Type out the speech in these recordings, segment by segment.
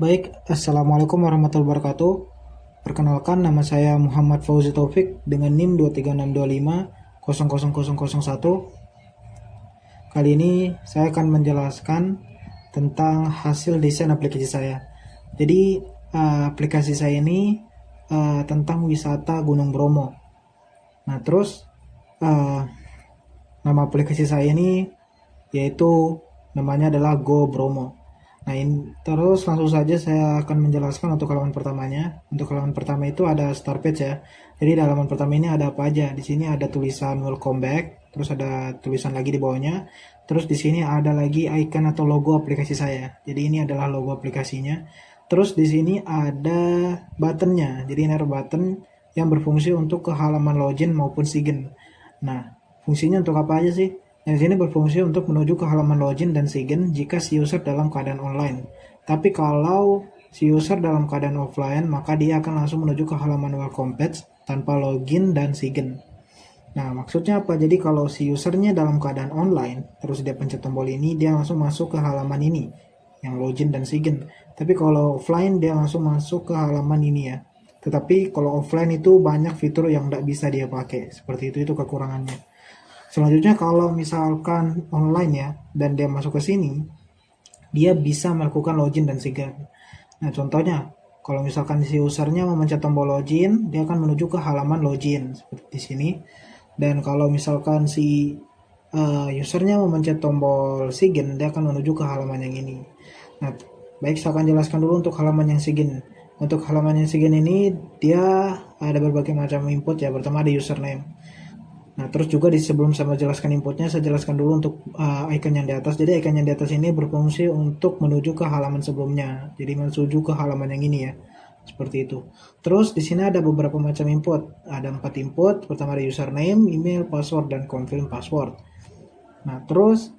Baik, Assalamualaikum warahmatullahi wabarakatuh. Perkenalkan, nama saya Muhammad Fauzi Taufik dengan NIM 23625000001. Kali ini saya akan menjelaskan tentang hasil desain aplikasi saya. Jadi, aplikasi saya ini tentang wisata Gunung Bromo. Nah, terus uh, nama aplikasi saya ini yaitu namanya adalah Go Bromo. Nah, terus langsung saja saya akan menjelaskan untuk halaman pertamanya. Untuk halaman pertama itu ada start page ya. Jadi di halaman pertama ini ada apa aja? Di sini ada tulisan welcome back, terus ada tulisan lagi di bawahnya. Terus di sini ada lagi icon atau logo aplikasi saya. Jadi ini adalah logo aplikasinya. Terus di sini ada buttonnya. Jadi ini ada button yang berfungsi untuk ke halaman login maupun sign. Nah, fungsinya untuk apa aja sih? Yang sini berfungsi untuk menuju ke halaman login dan sign jika si user dalam keadaan online. Tapi kalau si user dalam keadaan offline, maka dia akan langsung menuju ke halaman welcome page tanpa login dan sign. Nah, maksudnya apa? Jadi kalau si usernya dalam keadaan online, terus dia pencet tombol ini, dia langsung masuk ke halaman ini, yang login dan sign. Tapi kalau offline, dia langsung masuk ke halaman ini ya. Tetapi kalau offline itu banyak fitur yang tidak bisa dia pakai. Seperti itu kekurangannya. Selanjutnya kalau misalkan online ya dan dia masuk ke sini, dia bisa melakukan login dan sign. Nah, contohnya kalau misalkan si usernya memencet tombol login, dia akan menuju ke halaman login seperti di sini. Dan kalau misalkan si usernya memencet tombol sign, dia akan menuju ke halaman yang ini. Nah, baik, saya akan jelaskan dulu untuk halaman yang sign. Untuk halaman yang sign ini dia ada berbagai macam input ya. Pertama ada username. Nah, terus juga sebelum saya menjelaskan inputnya, saya jelaskan dulu untuk icon yang di atas. Jadi icon yang di atas ini berfungsi untuk menuju ke halaman sebelumnya. Jadi menuju ke halaman yang ini ya. Seperti itu. Terus di sini ada beberapa macam input. Ada 4 input. Pertama ada username, email, password, dan confirm password. Nah, terus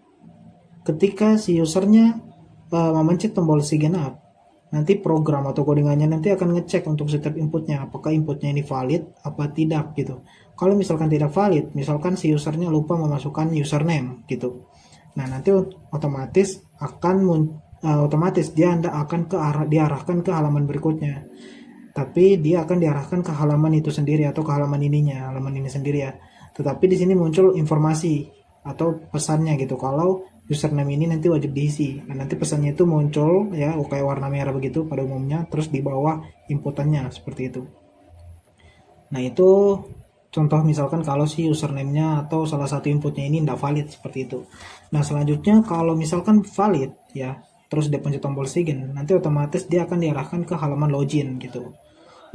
ketika si usernya memencet tombol sign up, nanti program atau codingannya nanti akan ngecek untuk setiap inputnya, apakah inputnya ini valid apa tidak gitu. Kalau misalkan tidak valid, misalkan si usernya lupa memasukkan username gitu, nah nanti otomatis dia akan diarahkan ke halaman berikutnya, tapi dia akan diarahkan ke halaman itu sendiri atau ke halaman ini sendiri ya. Tetapi di sini muncul informasi atau pesannya gitu kalau username ini nanti wajib diisi. Nah, nanti pesannya itu muncul ya kayak warna merah begitu pada umumnya, terus di bawah inputannya seperti itu. Nah, itu contoh misalkan kalau si username-nya atau salah satu inputnya ini tidak valid seperti itu. Nah, selanjutnya kalau misalkan valid ya, terus dia pencet tombol sign, nanti otomatis dia akan diarahkan ke halaman login gitu.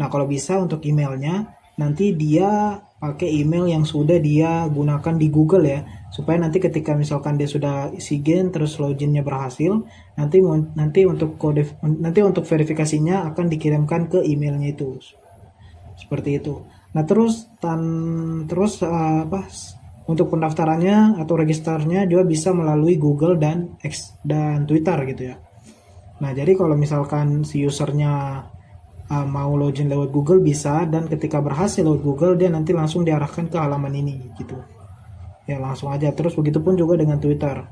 Nah, kalau bisa untuk emailnya, nanti dia pakai email yang sudah dia gunakan di Google ya, supaya nanti ketika misalkan dia sudah sign terus loginnya berhasil, nanti untuk verifikasinya akan dikirimkan ke emailnya itu. Seperti itu. Nah, untuk pendaftarannya atau registernya juga bisa melalui Google dan dan Twitter gitu ya. Nah, jadi kalau misalkan si usernya mau login lewat Google bisa, dan ketika berhasil lewat Google dia nanti langsung diarahkan ke halaman ini gitu. Ya langsung aja. Terus begitupun juga dengan Twitter.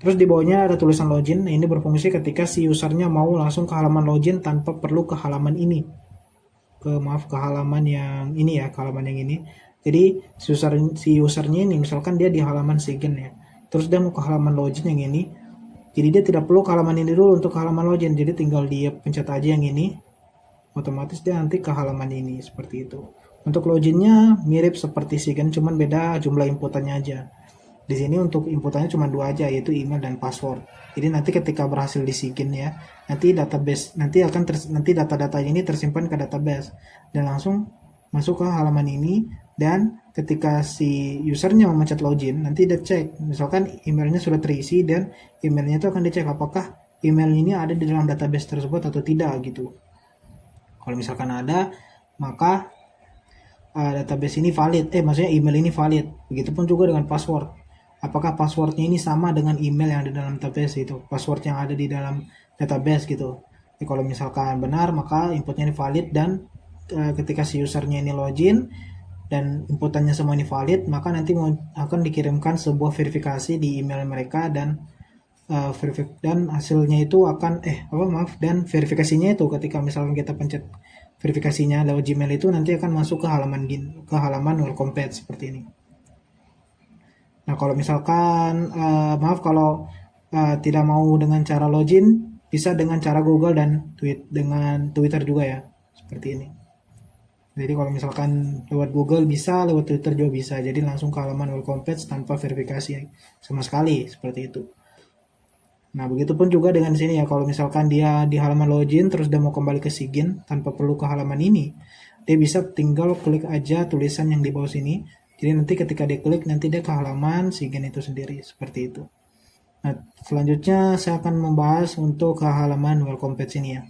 Terus di bawahnya ada tulisan login. Nah, ini berfungsi ketika si usernya mau langsung ke halaman login tanpa perlu ke halaman ini. Ke halaman yang ini ya, ke halaman yang ini. Jadi si usernya ini misalkan dia di halaman sign ya. Terus dia mau ke halaman login yang ini. Jadi dia tidak perlu ke halaman ini dulu untuk ke halaman login. Jadi tinggal dia pencet aja yang ini. Otomatis dia nanti ke halaman ini seperti itu. Untuk loginnya mirip seperti sign, cuman beda jumlah inputannya aja. Di sini untuk inputannya cuma 2 aja, yaitu email dan password. Jadi nanti ketika berhasil di sign ya, nanti data-data ini tersimpan ke database dan langsung masuk ke halaman ini. Dan ketika si usernya memencet login, nanti dia cek misalkan emailnya sudah terisi, dan emailnya itu akan dicek apakah email ini ada di dalam database tersebut atau tidak gitu. Kalau misalkan ada, maka database ini valid, maksudnya email ini valid. Begitupun juga dengan password. Apakah passwordnya ini sama dengan email yang ada di dalam database itu, password yang ada di dalam database gitu. Jadi kalau misalkan benar, maka inputnya ini valid, dan ketika si usernya ini login dan inputannya semua ini valid, maka nanti akan dikirimkan sebuah verifikasi di email mereka, dan dan hasilnya itu akan dan verifikasinya itu ketika misalkan kita pencet verifikasinya lewat Gmail itu nanti akan masuk ke halaman welcome page seperti ini. Nah, kalau misalkan kalau tidak mau dengan cara login, bisa dengan cara Google dan dengan Twitter juga ya, seperti ini. Jadi kalau misalkan lewat Google bisa, lewat Twitter juga bisa. Jadi langsung ke halaman welcome page tanpa verifikasi sama sekali, seperti itu. Nah, begitupun juga dengan sini ya, kalau misalkan dia di halaman login terus dia mau kembali ke Sigin tanpa perlu ke halaman ini, dia bisa tinggal klik aja tulisan yang di bawah sini. Jadi nanti ketika dia klik, nanti dia ke halaman Sigin itu sendiri, seperti itu. Nah, selanjutnya saya akan membahas untuk ke halaman welcome page ini ya.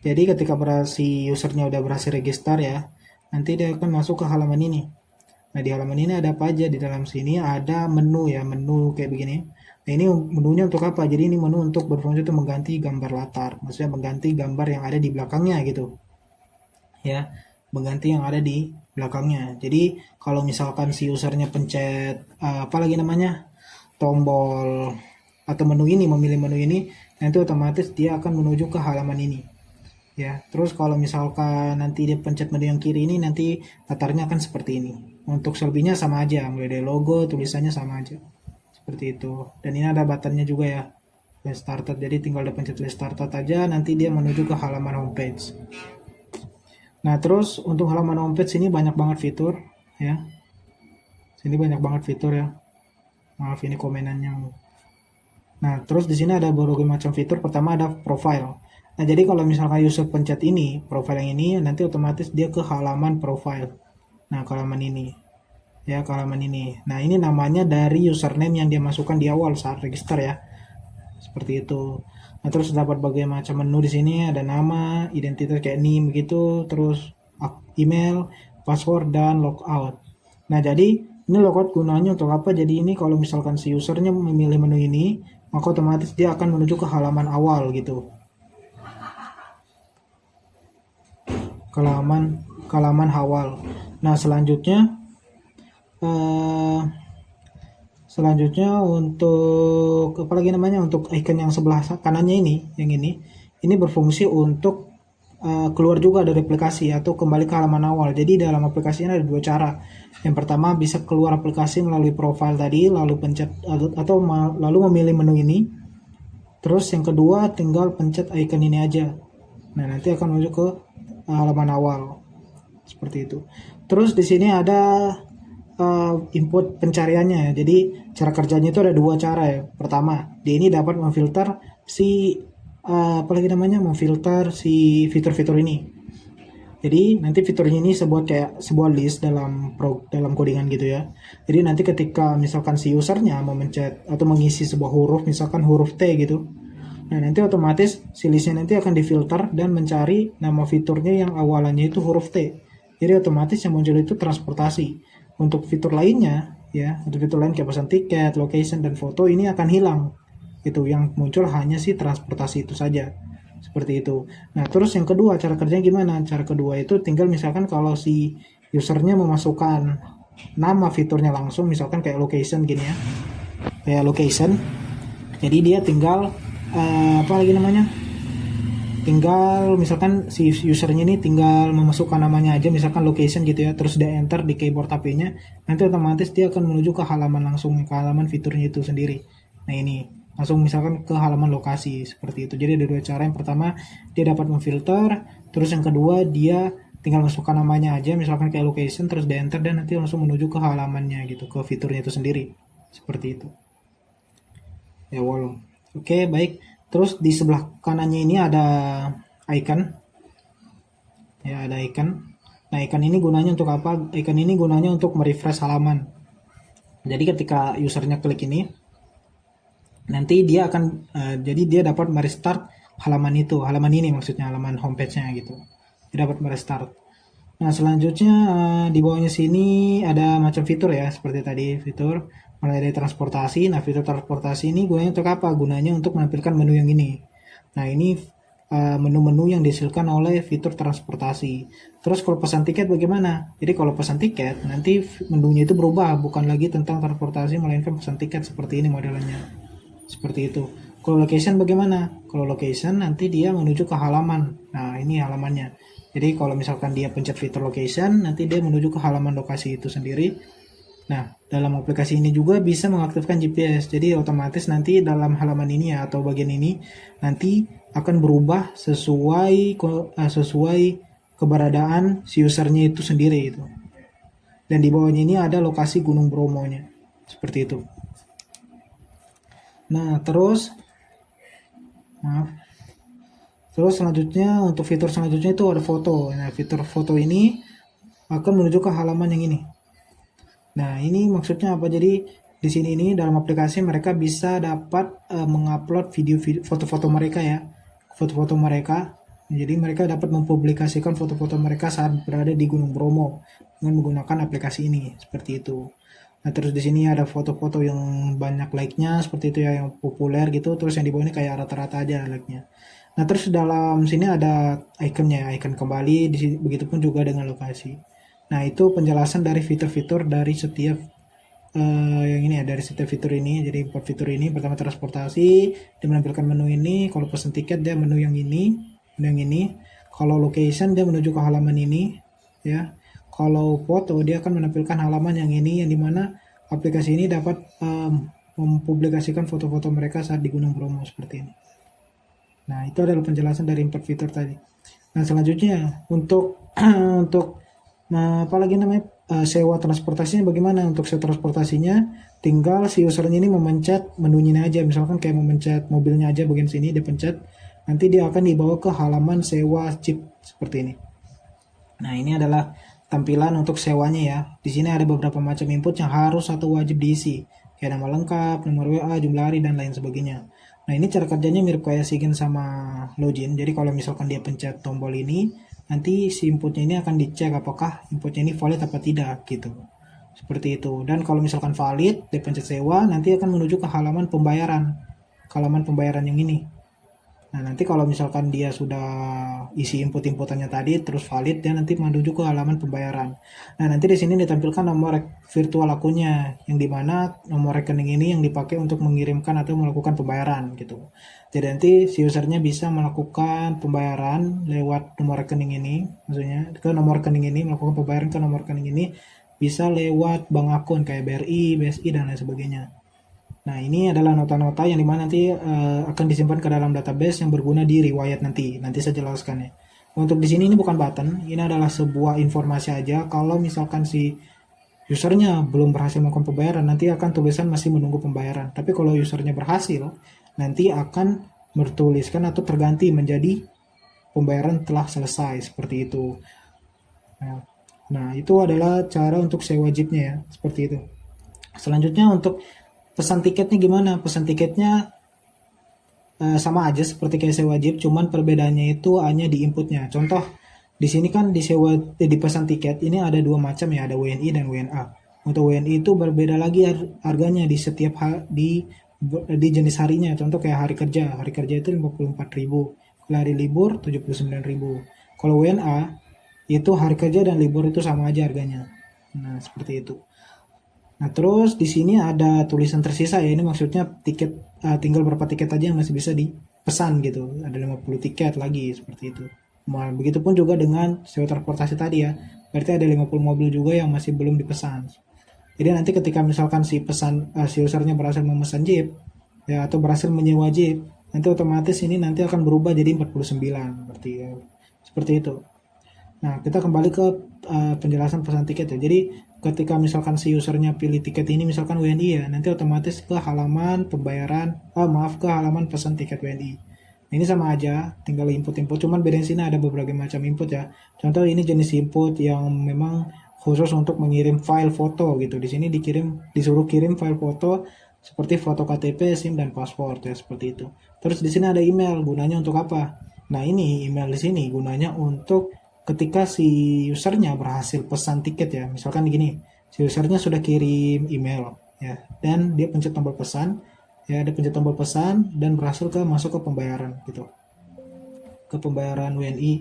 Jadi ketika si usernya udah berhasil register ya, nanti dia akan masuk ke halaman ini. Nah, di halaman ini ada apa aja? Di dalam sini ada menu ya, menu kayak begini. Nah, ini menunya untuk apa? Jadi ini menu untuk berfungsi untuk mengganti gambar latar. Maksudnya mengganti gambar yang ada di belakangnya gitu. Ya, mengganti yang ada di belakangnya. Jadi kalau misalkan si usernya pencet tombol atau menu ini, memilih menu ini, nanti otomatis dia akan menuju ke halaman ini. Ya, terus kalau misalkan nanti dia pencet menu yang kiri ini, nanti latarnya akan seperti ini. Untuk selebihnya sama aja, mulai dari logo, tulisannya sama aja. Seperti itu. Dan ini ada buttonnya juga ya, Get Started. Jadi tinggal dia pencet Get Started aja, nanti dia menuju ke halaman homepage. Nah, terus untuk halaman homepage ini banyak banget fitur ya. Sini banyak banget fitur ya. Maaf ini komenannya. Nah, terus di sini ada berbagai macam fitur. Pertama ada profile. Nah, jadi kalau misalkan user pencet ini, profile yang ini, nanti otomatis dia ke halaman profile. Nah, ke halaman ini. Ya, ke halaman ini. Nah, ini namanya dari username yang dia masukkan di awal saat register ya. Seperti itu. Nah, terus dapat berbagai macam menu di sini, ada nama, identitas kayak name begitu, terus email, password, dan logout. Nah, jadi ini logout gunanya untuk apa? Jadi ini kalau misalkan si usernya memilih menu ini, maka otomatis dia akan menuju ke halaman awal gitu. Ke halaman awal. Nah, selanjutnya untuk untuk icon yang sebelah kanannya ini berfungsi untuk keluar juga dari aplikasi atau kembali ke halaman awal. Jadi dalam aplikasi ini ada dua cara. Yang pertama bisa keluar aplikasi melalui profile tadi, lalu pencet lalu memilih menu ini. Terus yang kedua tinggal pencet icon ini aja. Nah, nanti akan menuju ke halaman awal. Seperti itu. Terus di sini ada input pencariannya. Jadi cara kerjanya itu ada dua cara ya. Pertama, dia ini dapat memfilter memfilter si fitur-fitur ini. Jadi nanti fiturnya ini sebuah list dalam codingan gitu ya. Jadi nanti ketika misalkan si usernya mau mencet atau mengisi sebuah huruf, misalkan huruf T gitu. Nah, nanti otomatis si listnya nanti akan difilter dan mencari nama fiturnya yang awalannya itu huruf T. Jadi otomatis yang muncul itu transportasi. Untuk fitur lainnya ya, untuk fitur lain kayak pesan tiket, location, dan foto ini akan hilang. Itu yang muncul hanya si transportasi itu saja. Seperti itu. Nah, terus yang kedua cara kerjanya gimana? Cara kedua itu tinggal misalkan kalau si usernya memasukkan nama fiturnya langsung, misalkan kayak location gini ya. Kayak location. Jadi dia tinggal tinggal misalkan si usernya ini tinggal memasukkan namanya aja, misalkan location gitu ya, terus dia enter di keyboard HP-nya, nanti otomatis dia akan menuju ke halaman langsung, ke halaman fiturnya itu sendiri. Nah, ini langsung misalkan ke halaman lokasi seperti itu. Jadi ada dua cara. Yang pertama dia dapat memfilter, terus yang kedua dia tinggal masukkan namanya aja, misalkan kayak location, terus dia enter dan nanti langsung menuju ke halamannya gitu, ke fiturnya itu sendiri. Seperti itu. Ya, walau. Oke, baik. Terus di sebelah kanannya ini ada icon. Ya, ada icon. Nah, icon ini gunanya untuk apa? Icon ini gunanya untuk merefresh halaman. Jadi ketika usernya klik ini, nanti dia akan jadi dia dapat merestart halaman ini maksudnya halaman homepage-nya gitu. Dia dapat merestart. Nah, selanjutnya di bawahnya sini ada macam fitur ya, seperti tadi fitur mulai dari transportasi. Nah, fitur transportasi ini gunanya untuk apa? Gunanya untuk menampilkan menu yang ini. Nah, ini menu-menu yang dihasilkan oleh fitur transportasi. Terus kalau pesan tiket bagaimana? Jadi kalau pesan tiket nanti menunya itu berubah, bukan lagi tentang transportasi melainkan pesan tiket, seperti ini modelnya. seperti itu. Kalau location bagaimana? Kalau location nanti dia menuju ke halaman. Nah, ini halamannya. Jadi kalau misalkan dia pencet fitur location, nanti dia menuju ke halaman lokasi itu sendiri. Nah, dalam aplikasi ini juga bisa mengaktifkan GPS. Jadi otomatis nanti dalam halaman ini ya, atau bagian ini nanti akan berubah sesuai keberadaan si usernya itu sendiri itu. Dan di bawahnya ini ada lokasi Gunung Bromo-nya. Seperti itu. Nah, terus selanjutnya untuk fitur selanjutnya itu ada foto. Nah, fitur foto ini akan menuju ke halaman yang ini. Nah, ini maksudnya apa? Jadi di sini ini dalam aplikasi mereka bisa dapat mengupload video foto-foto mereka ya. Foto-foto mereka. Jadi mereka dapat mempublikasikan foto-foto mereka saat berada di Gunung Bromo dengan menggunakan aplikasi ini, seperti itu. Nah, terus di sini ada foto-foto yang banyak like-nya seperti itu ya, yang populer gitu. Terus yang di bawah ini kayak rata-rata aja like-nya. Nah, terus dalam sini ada ikonnya, ikon kembali, begitupun juga dengan lokasi. Nah, itu penjelasan dari fitur-fitur dari setiap yang ini ya, dari setiap fitur ini. Jadi import fitur ini, pertama transportasi, dia menampilkan menu ini. Kalau pesan tiket dia menu yang ini, kalau location dia menuju ke halaman ini ya. Kalau foto dia akan menampilkan halaman yang ini, yang dimana aplikasi ini dapat mempublikasikan foto-foto mereka saat di Gunung Bromo seperti ini. Nah, itu adalah penjelasan dari import fitur tadi. Nah, selanjutnya untuk apa lagi namanya, sewa transportasinya bagaimana? Untuk sewa transportasinya tinggal si usernya ini memencet menunya aja, misalkan kayak memencet mobilnya aja bagian sini dia pencet, nanti dia akan dibawa ke halaman sewa chip seperti ini. Nah, ini adalah tampilan untuk sewanya ya. Di sini ada beberapa macam input yang harus atau wajib diisi, kayak nama lengkap, nomor WA, jumlah hari, dan lain sebagainya. Nah, ini cara kerjanya mirip kayak Sigin sama Login. Jadi kalau misalkan dia pencet tombol ini, nanti si inputnya ini akan dicek apakah inputnya ini valid apa tidak gitu. Seperti itu. Dan kalau misalkan valid, dia pencet sewa, nanti akan menuju ke halaman pembayaran. Ke halaman pembayaran yang ini. Nah, nanti kalau misalkan dia sudah isi input-inputannya tadi terus valid, dia nanti menuju ke halaman pembayaran. Nah, nanti di sini ditampilkan nomor virtual akunnya, yang dimana nomor rekening ini yang dipakai untuk mengirimkan atau melakukan pembayaran gitu. Jadi nanti si usernya bisa melakukan pembayaran lewat nomor rekening ini, maksudnya ke nomor rekening ini, melakukan pembayaran ke nomor rekening ini bisa lewat bank akun kayak BRI, BSI, dan lain sebagainya. Nah, ini adalah nota-nota yang dimana nanti akan disimpan ke dalam database yang berguna di riwayat nanti. Nanti saya jelaskan ya. Untuk di sini ini bukan button, ini adalah sebuah informasi aja. Kalau misalkan si usernya belum berhasil melakukan pembayaran, nanti akan tulisan masih menunggu pembayaran. Tapi kalau usernya berhasil, nanti akan bertuliskan atau terganti menjadi pembayaran telah selesai, seperti itu. Nah, itu adalah cara untuk sewa jeepnya ya, seperti itu. Selanjutnya untuk pesan tiketnya gimana? Pesan tiketnya sama aja seperti kayak sewa jeep, cuman perbedaannya itu hanya di inputnya. Contoh, di sini kan di pesan tiket ini ada dua macam ya, ada WNI dan WNA. Untuk WNI itu berbeda lagi harganya di setiap di jenis harinya. Contoh kayak hari kerja itu 54.000, kalau hari libur 79.000. Kalau WNA itu hari kerja dan libur itu sama aja harganya. Nah, seperti itu. Nah, terus di sini ada tulisan tersisa ya. Ini maksudnya tiket tinggal berapa tiket aja yang masih bisa dipesan gitu. Ada 50 tiket lagi seperti itu. Nah, begitupun juga dengan sewa transportasi tadi ya. Berarti ada 50 mobil juga yang masih belum dipesan. Jadi nanti ketika misalkan si usernya berhasil memesan jeep ya, atau berhasil menyewa jeep, nanti otomatis ini nanti akan berubah jadi 49 berarti ya. Seperti itu. Nah, kita kembali ke penjelasan pesan tiket ya. Jadi ketika misalkan si usernya pilih tiket ini misalkan WNI ya, nanti otomatis ke halaman pembayaran, ke halaman pesan tiket WNI. Ini sama aja, tinggal input-input, cuman beda sini ada beberapa macam input ya. Contoh ini jenis input yang memang khusus untuk mengirim file foto gitu. Di sini disuruh kirim file foto seperti foto KTP, SIM, dan paspor ya, seperti itu. Terus di sini ada email, gunanya untuk apa? Nah, ini email di sini gunanya untuk ketika si usernya berhasil pesan tiket ya, misalkan gini, si usernya sudah kirim email ya, dan dia pencet tombol pesan ya, dia pencet tombol pesan dan berhasil masuk ke pembayaran gitu, ke pembayaran WNI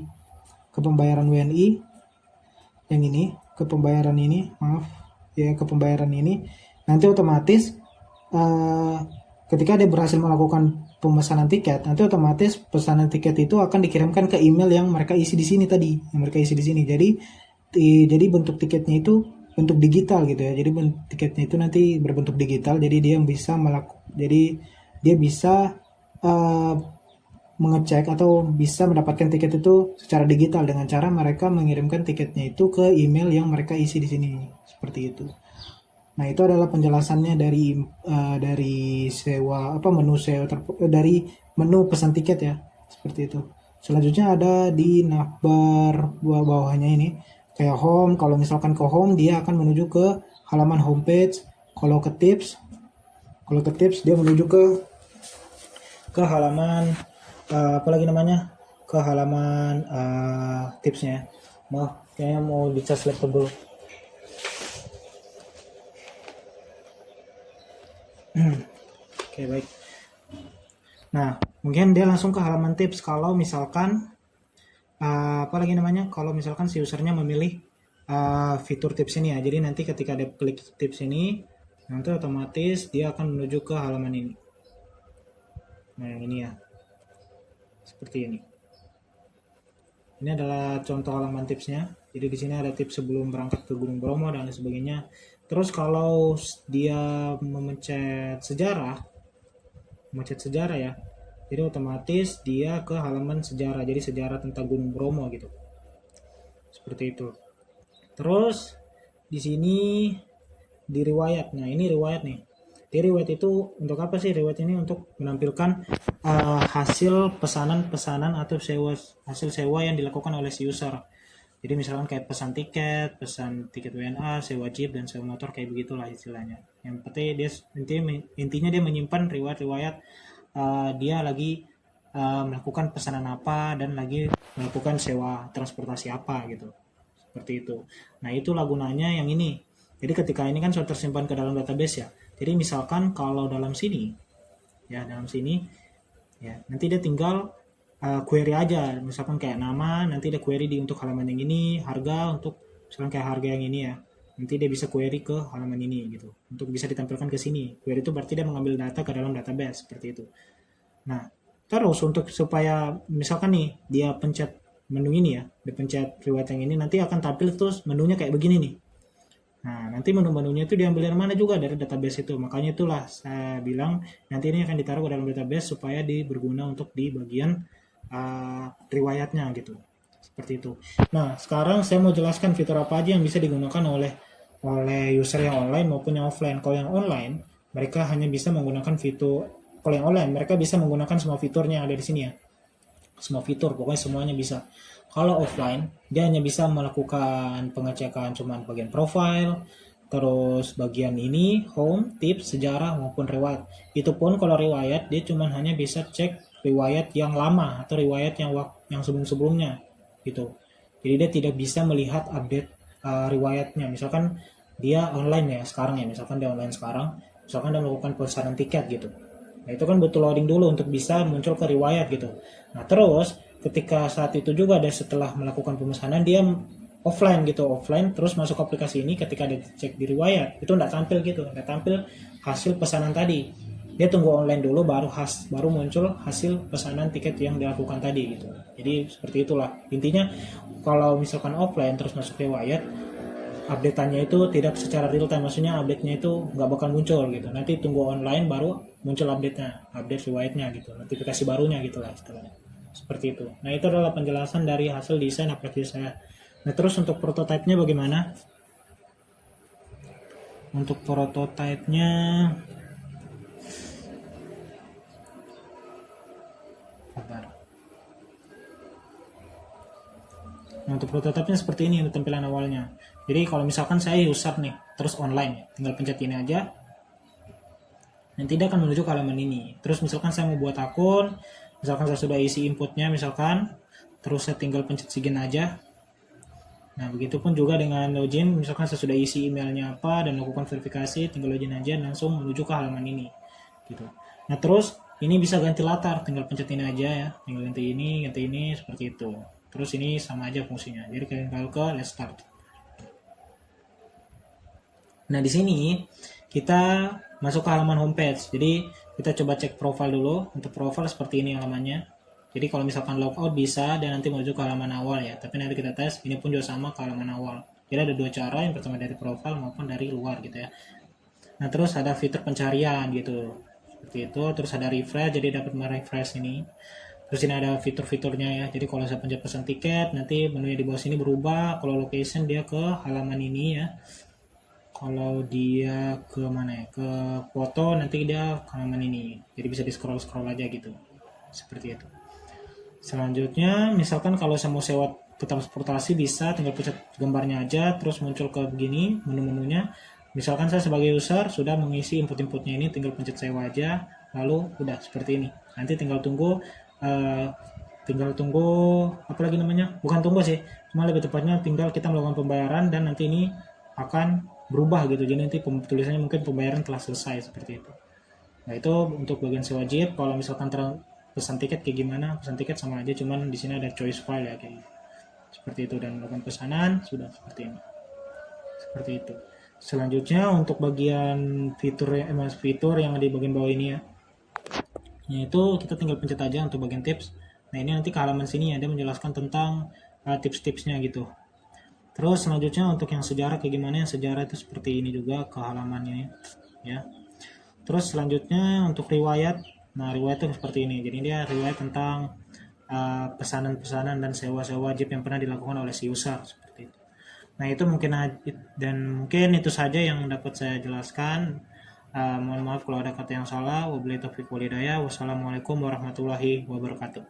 yang ini, ke pembayaran ini, ke pembayaran ini, nanti otomatis ketika dia berhasil melakukan pemesanan tiket, nanti otomatis pesanan tiket itu akan dikirimkan ke email yang mereka isi di sini tadi, yang mereka isi di sini. Jadi bentuk tiketnya itu bentuk digital gitu ya. Jadi tiketnya itu nanti berbentuk digital. Jadi dia bisa uh, mengecek atau bisa mendapatkan tiket itu secara digital dengan cara mereka mengirimkan tiketnya itu ke email yang mereka isi di sini. Seperti itu. Nah, itu adalah penjelasannya dari sewa apa menu sewa dari menu pesan tiket ya. Seperti itu. Selanjutnya ada di navbar bawahnya ini kayak home. Kalau misalkan ke home dia akan menuju ke halaman homepage. Kalau ke tips dia menuju ke halaman apa lagi namanya? Ke halaman tipsnya. Kayaknya mau dicas laptop dulu. Oke, baik. Nah, mungkin dia langsung ke halaman tips kalau misalkan apa lagi namanya? Kalau misalkan si usernya memilih fitur tips ini ya. Jadi nanti ketika dia klik tips ini, nanti otomatis dia akan menuju ke halaman ini. Nah, yang ini ya. Seperti ini. Ini adalah contoh halaman tipsnya. Jadi di sini ada tips sebelum berangkat ke Gunung Bromo dan lain sebagainya. Terus kalau dia memencet sejarah ya. Jadi otomatis dia ke halaman sejarah. Jadi sejarah tentang Gunung Bromo gitu. Seperti itu. Terus di sini di riwayat. Nah, ini riwayat nih. Di riwayat itu untuk apa sih? Riwayat ini untuk menampilkan hasil pesanan-pesanan atau hasil sewa yang dilakukan oleh si user. Jadi misalkan kayak pesan tiket WNA, sewa jeep dan sewa motor kayak begitulah istilahnya. Yang penting dia intinya dia menyimpan riwayat-riwayat dia lagi melakukan pesanan apa dan lagi melakukan sewa transportasi apa gitu. Seperti itu. Nah, itulah gunanya yang ini. Jadi ketika ini kan sudah tersimpan ke dalam database ya. Jadi misalkan kalau dalam sini ya nanti dia tinggal query aja, misalkan kayak nama, nanti dia query untuk halaman yang ini, harga untuk misalkan kayak harga yang ini ya, nanti dia bisa query ke halaman ini gitu, untuk bisa ditampilkan ke sini. Query itu berarti dia mengambil data ke dalam database seperti itu. Nah, terus untuk supaya misalkan nih dia pencet menu ini ya, dia pencet riwayat yang ini, nanti akan tampil terus menunya kayak begini nih. Nah, nanti menu-menunya itu diambil dari mana juga dari database itu. Makanya itulah saya bilang nanti ini akan ditaruh ke dalam database supaya berguna untuk di bagian riwayatnya gitu. Seperti itu. Nah, sekarang saya mau jelaskan fitur apa aja yang bisa digunakan oleh user yang online maupun yang offline. Kalau yang online, mereka hanya bisa menggunakan fitur. Kalau yang online, mereka bisa menggunakan semua fiturnya yang ada di sini ya. Semua fitur, pokoknya semuanya bisa. Kalau offline, dia hanya bisa melakukan pengecekan cuman bagian profile, terus bagian ini, home, tips, sejarah, maupun riwayat. Itu pun kalau riwayat, dia cuman hanya bisa cek riwayat yang lama atau riwayat yang sebelum-sebelumnya gitu. Jadi dia tidak bisa melihat update riwayatnya. Misalkan dia online ya sekarang ya, misalkan dia online sekarang, misalkan dia melakukan pemesanan tiket gitu. Nah, itu kan butuh loading dulu untuk bisa muncul ke riwayat gitu. Nah, terus ketika saat itu juga ada setelah melakukan pemesanan dia offline terus masuk aplikasi ini, ketika dia cek di riwayat itu nggak tampil hasil pesanan tadi. Dia tunggu online dulu baru muncul hasil pesanan tiket yang dilakukan tadi gitu. Jadi seperti itulah intinya. Kalau misalkan offline terus masuk riwayat, update-nya itu tidak secara real time, maksudnya update-nya itu nggak bakal muncul gitu. Nanti tunggu online baru muncul update riwayatnya gitu, notifikasi barunya gitu lah istilahnya. Seperti itu. Nah, itu adalah penjelasan dari hasil desain aplikasi saya. Nah, terus untuk prototipenya bagaimana? Untuk prototipenya Nah, untuk prototipenya seperti ini tampilan awalnya. Jadi kalau misalkan saya user nih, terus online, tinggal pencet ini aja. Nanti dia akan menuju ke halaman ini. Terus misalkan saya mau buat akun, misalkan saya sudah isi inputnya misalkan, terus saya tinggal pencet sign aja. Nah, begitupun juga dengan login, misalkan saya sudah isi emailnya apa dan lakukan verifikasi, tinggal login aja langsung menuju ke halaman ini. Gitu. Nah, terus ini bisa ganti latar, tinggal pencet ini aja ya, tinggal ganti ini seperti itu. Terus ini sama aja fungsinya. Jadi tinggal ke let's start. Nah, di sini kita masuk ke halaman homepage. Jadi kita coba cek profile dulu. Untuk profile seperti ini halamannya. Jadi kalau misalkan logout bisa dan nanti menuju ke halaman awal ya. Tapi nanti kita tes, ini pun juga sama ke halaman awal. Jadi ada dua cara, yang pertama dari profile maupun dari luar gitu ya. Nah terus ada fitur pencarian gitu, seperti itu. Terus ada refresh, jadi dapat merefresh ini. Terus ini ada fitur-fiturnya ya. Jadi kalau saya pencet pesan tiket, nanti menunya di bawah sini berubah. Kalau location dia ke halaman ini ya. Kalau dia ke mana ya? Ke foto, nanti dia ke halaman ini. Jadi bisa di scroll-scroll aja gitu. Seperti itu. Selanjutnya, misalkan kalau saya mau sewa transportasi bisa tinggal pencet gambarnya aja, terus muncul ke begini menu-menunya. Misalkan saya sebagai user sudah mengisi input-inputnya ini, tinggal pencet sewa aja, lalu udah seperti ini. Nanti eh, tinggal tunggu apa lagi namanya? Bukan tunggu sih, cuma lebih tepatnya tinggal kita melakukan pembayaran dan nanti ini akan berubah gitu. Jadi nanti tulisannya mungkin pembayaran telah selesai seperti itu. Nah itu untuk bagian sewa Jeep. Kalau misalkan pesan tiket kayak gimana? Pesan tiket sama aja, cuman di sini ada choice file ya kayak seperti itu, dan melakukan pesanan sudah seperti ini. Seperti itu. Selanjutnya untuk bagian fitur yang di bagian bawah ini ya. Yaitu kita tinggal pencet aja untuk bagian tips. Nah ini nanti ke halaman sini ya, dia menjelaskan tentang tips-tipsnya gitu. Terus selanjutnya untuk yang sejarah kayak gimana? Yang sejarah itu seperti ini juga ke halamannya ya. Terus selanjutnya untuk riwayat, nah riwayat itu seperti ini. Jadi dia riwayat tentang pesanan-pesanan dan sewa-sewa Jeep yang pernah dilakukan oleh si user seperti itu. Nah itu mungkin itu saja yang dapat saya jelaskan. Mohon maaf kalau ada kata yang salah. Wabillahi taufiq walhidayah. Wassalamualaikum warahmatullahi wabarakatuh.